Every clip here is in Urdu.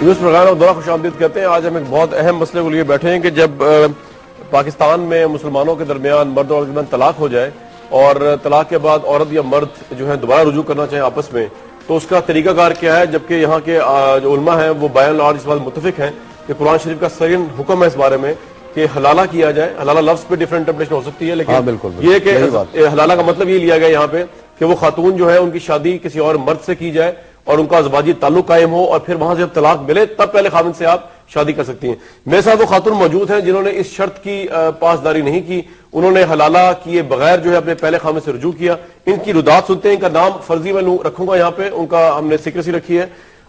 نیوز پروگرام اور دورہ خوش آمدید کرتے ہیں. آج ہم ایک بہت اہم مسئلے کو لیے بیٹھے ہیں کہ جب پاکستان میں مسلمانوں کے درمیان مرد اور عورت کے درمیان طلاق ہو جائے اور طلاق کے بعد عورت یا مرد جو ہے دوبارہ رجوع کرنا چاہیں آپس میں، تو اس کا طریقہ کار کیا ہے؟ جبکہ یہاں کے جو علماء ہیں وہ بائی اینڈ لارج اس بات متفق ہیں کہ قرآن شریف کا صریح حکم ہے اس بارے میں کہ حلالہ کیا جائے. حلالہ لفظ پہ ڈیفرنٹ انٹرپریشن ہو سکتی ہے، لیکن یہ کہ حلالہ کا مطلب یہ لیا گیا یہاں پہ کہ وہ خاتون جو ہے ان کی شادی کسی اور مرد سے کی جائے اور ان کا ازواجی تعلق قائم ہو، اور پھر وہاں سے جب طلاق ملے تب پہلے خاوند سے آپ شادی کر سکتی ہیں. میرے ساتھ وہ خاتون موجود ہیں جنہوں نے اس شرط کی پاسداری نہیں کی، انہوں نے حلالہ کیے بغیر جو ہے اپنے پہلے خاوند سے رجوع کیا. ان کی ردات سنتے ہیں. ان کا نام فرضی میں رکھوں گا یہاں پہ، ان کا ہم نے سیکریسی رکھی ہے.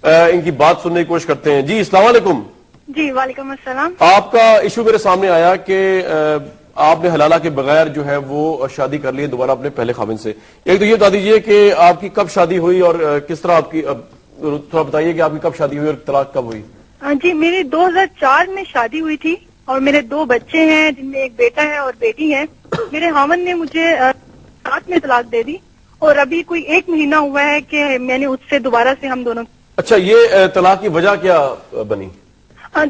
ان کی بات سننے کی کوشش کرتے ہیں. جی السلام علیکم. جی وعلیکم السلام. آپ کا ایشو میرے سامنے آیا کہ آپ نے حلالہ کے بغیر جو ہے وہ شادی کر لی دوبارہ اپنے پہلے خاوند سے. ایک تو یہ بتا دیجئے کہ آپ کی کب شادی ہوئی اور کس طرح آپ کی، تھوڑا بتائیے کہ آپ کی کب شادی ہوئی اور طلاق کب ہوئی؟ جی میری 2004 میں شادی ہوئی تھی اور میرے 2 بچے ہیں جن میں ایک بیٹا ہے اور بیٹی ہے. میرے خاوند نے مجھے 7 میں طلاق دے دی اور ابھی کوئی 1 مہینہ ہوا ہے کہ میں نے اس سے دوبارہ سے ہم دونوں. اچھا، یہ طلاق کی وجہ کیا بنی؟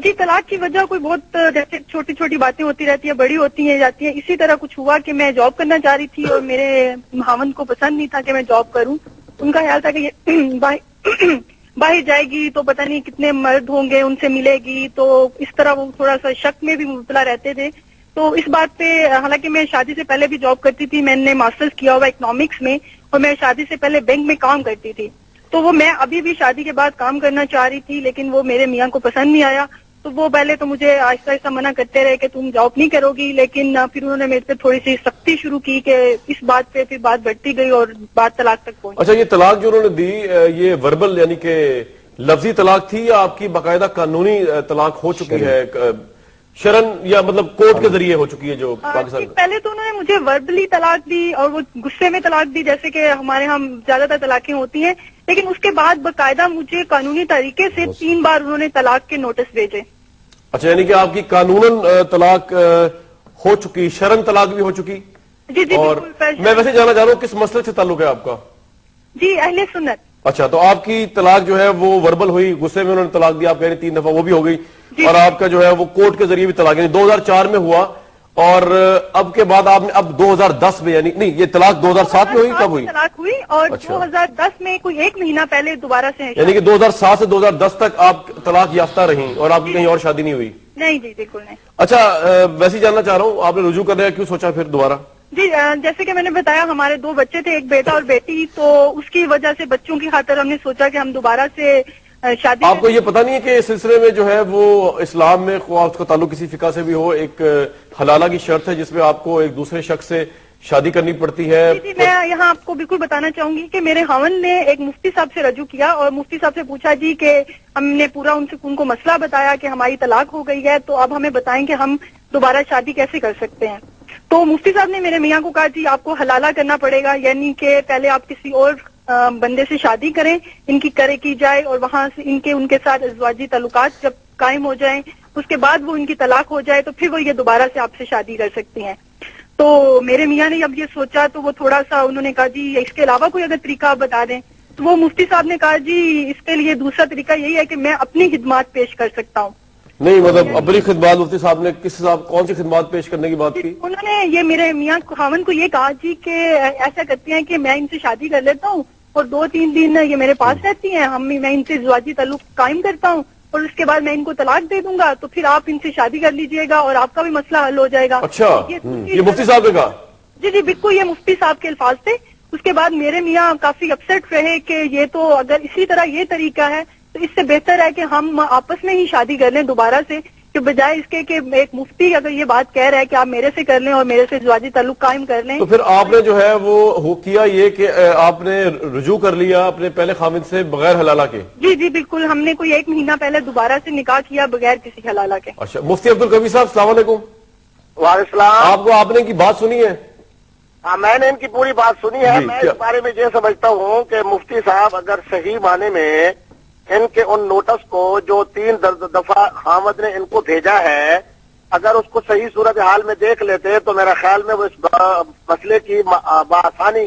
جی طلاق کی وجہ کوئی بہت جیسے چھوٹی چھوٹی باتیں ہوتی رہتی ہیں، بڑی ہوتی ہیں جاتی ہیں. اسی طرح کچھ ہوا کہ میں جاب کرنا چاہ رہی تھی اور میرے خاوند کو پسند نہیں تھا کہ میں جاب کروں. ان کا خیال تھا کہ یہ باہر جائے گی تو پتہ نہیں کتنے مرد ہوں گے، ان سے ملے گی، تو اس طرح وہ تھوڑا سا شک میں بھی مبتلا رہتے تھے. تو اس بات پہ، حالانکہ میں شادی سے پہلے بھی جاب کرتی تھی، میں نے ماسٹرز کیا ہوا اکنامکس میں اور میں شادی سے پہلے بینک میں کام کرتی تھی، تو وہ میں ابھی بھی شادی کے بعد کام کرنا چاہ رہی تھی، لیکن وہ میرے میاں کو پسند نہیں آیا. تو وہ پہلے تو مجھے آہستہ آہستہ منع کرتے رہے کہ تم جاب نہیں کرو گی، لیکن پھر انہوں نے میرے پہ تھوڑی سی سختی شروع کی کہ اس بات پہ پھر بات بڑھتی گئی اور بات طلاق تک پہنچی. اچھا، یہ طلاق جو انہوں نے دی یہ وربل یعنی کہ لفظی طلاق تھی یا آپ کی باقاعدہ قانونی طلاق ہو چکی ہے شرن، یا مطلب کورٹ کے ذریعے ہو چکی ہے جو پاکستان؟ پہلے تو انہوں نے مجھے وربلی طلاق دی اور وہ غصے میں طلاق دی، جیسے کہ ہمارے ہاں زیادہ تر طلاقیں ہوتی ہیں، لیکن اس کے بعد باقاعدہ مجھے قانونی طریقے سے 3 بار انہوں نے طلاق کے نوٹس بھیجے. اچھا، یعنی کہ آپ کی قانوناً طلاق ہو چکی، شرن طلاق بھی ہو چکی. جی جی اور میں ویسے جاننا چاہ رہا ہوں کس مسلک سے تعلق ہے آپ کا؟ جی اہل سنت. اچھا، تو آپ کی طلاق جو ہے وہ وربل ہوئی، غصے میں انہوں نے طلاق دی، آپ کہہ رہے ہیں 3 دفعہ، وہ بھی ہو گئی. اور آپ کا جو ہے وہ کورٹ کے ذریعے بھی طلاق، یعنی 2004 میں ہوا، اور اب کے بعد آپ نے اب 2010 میں، یعنی نہیں، یہ طلاق 2007 میں ہوئی؟ کب ہوئی طلاق ہوئی؟ اور 2010 میں کوئی 1 مہینہ پہلے دوبارہ سے، یعنی کہ 2007 سے 2010 تک آپ طلاق یافتہ رہیں اور آپ کی کہیں اور شادی نہیں ہوئی؟ نہیں جی بالکل نہیں. اچھا، ویسے جاننا چاہ رہا ہوں آپ نے رجوع کرنے کا کیوں سوچا پھر دوبارہ؟ جی جیسے کہ میں نے بتایا ہمارے 2 بچے تھے، ایک بیٹا اور بیٹی، تو اس کی وجہ سے بچوں کی خاطر ہم نے سوچا کہ ہم دوبارہ سے شادی. آپ کو یہ پتہ نہیں ہے کہ اس سلسلے میں جو ہے وہ اسلام میں خواہ اس کا تعلق کسی فقہ سے بھی ہو، ایک حلالہ کی شرط ہے جس میں آپ کو ایک دوسرے شخص سے شادی کرنی پڑتی ہے؟ جی میں یہاں آپ کو بالکل بتانا چاہوں گی کہ میرے خاوند نے ایک مفتی صاحب سے رجوع کیا اور مفتی صاحب سے پوچھا جی کہ ہم نے پورا ان کو مسئلہ بتایا کہ ہماری طلاق ہو گئی ہے، تو اب ہمیں بتائیں کہ ہم دوبارہ شادی کیسے کر سکتے ہیں. تو مفتی صاحب نے میرے میاں کو کہا جی آپ کو حلالہ کرنا پڑے گا، یعنی کہ پہلے آپ کسی اور بندے سے شادی کریں، ان کی جائے اور وہاں سے ان کے ساتھ ازواجی تعلقات جب قائم ہو جائیں، اس کے بعد وہ ان کی طلاق ہو جائے تو پھر وہ یہ دوبارہ سے آپ سے شادی کر سکتی ہیں. تو میرے میاں نے اب یہ سوچا تو وہ تھوڑا سا انہوں نے کہا جی اس کے علاوہ کوئی اگر طریقہ آپ بتا دیں. تو وہ مفتی صاحب نے کہا جی اس کے لیے دوسرا طریقہ یہی ہے کہ میں اپنی خدمات پیش کر سکتا ہوں. نہیں مطلب اپنی خدمات مفتی صاحب نے کون سی خدمات پیش کرنے کی بات کی؟ انہوں نے یہ میرے میاں خاوند کو یہ کہا جی کہ ایسا کرتے ہیں کہ میں ان سے شادی کر لیتا ہوں اور 2-3 دن یہ میرے پاس رہتی ہیں، میں ان سے ازواجی تعلق قائم کرتا ہوں اور اس کے بعد میں ان کو طلاق دے دوں گا، تو پھر آپ ان سے شادی کر لیجئے گا اور آپ کا بھی مسئلہ حل ہو جائے گا. اچھا، یہ مفتی صاحب نے کہا؟ جی جی بالکل، یہ مفتی صاحب کے الفاظ تھے. اس کے بعد میرے میاں کافی اپسیٹ رہے کہ یہ تو اگر اسی طرح یہ طریقہ ہے تو اس سے بہتر ہے کہ ہم آپس میں ہی شادی کر لیں دوبارہ سے، کہ بجائے اس کے کہ ایک مفتی اگر یہ بات کہہ رہا ہے کہ آپ میرے سے کر لیں اور میرے سے ازواجی تعلق قائم کر لیں. تو پھر آپ نے جو ہے وہ کیا یہ کہ آپ نے رجوع کر لیا اپنے پہلے خاوند سے بغیر حلالہ کے؟ جی جی بالکل، ہم نے کوئی 1 مہینہ پہلے دوبارہ سے نکاح کیا بغیر کسی حلالہ کے. اچھا، مفتی عبدالقوی صاحب السلام علیکم. وعلیکم السلام. آپ نے ان کی بات سنی ہے؟ ہاں میں نے ان کی پوری بات سنی ہے. میں اس بارے میں یہ سمجھتا ہوں کہ مفتی صاحب اگر صحیح معنی میں ان کے ان نوٹس کو جو 3 دفعہ خاوند نے ان کو بھیجا ہے، اگر اس کو صحیح صورتحال میں دیکھ لیتے تو میرا خیال میں وہ اس مسئلے کی بآسانی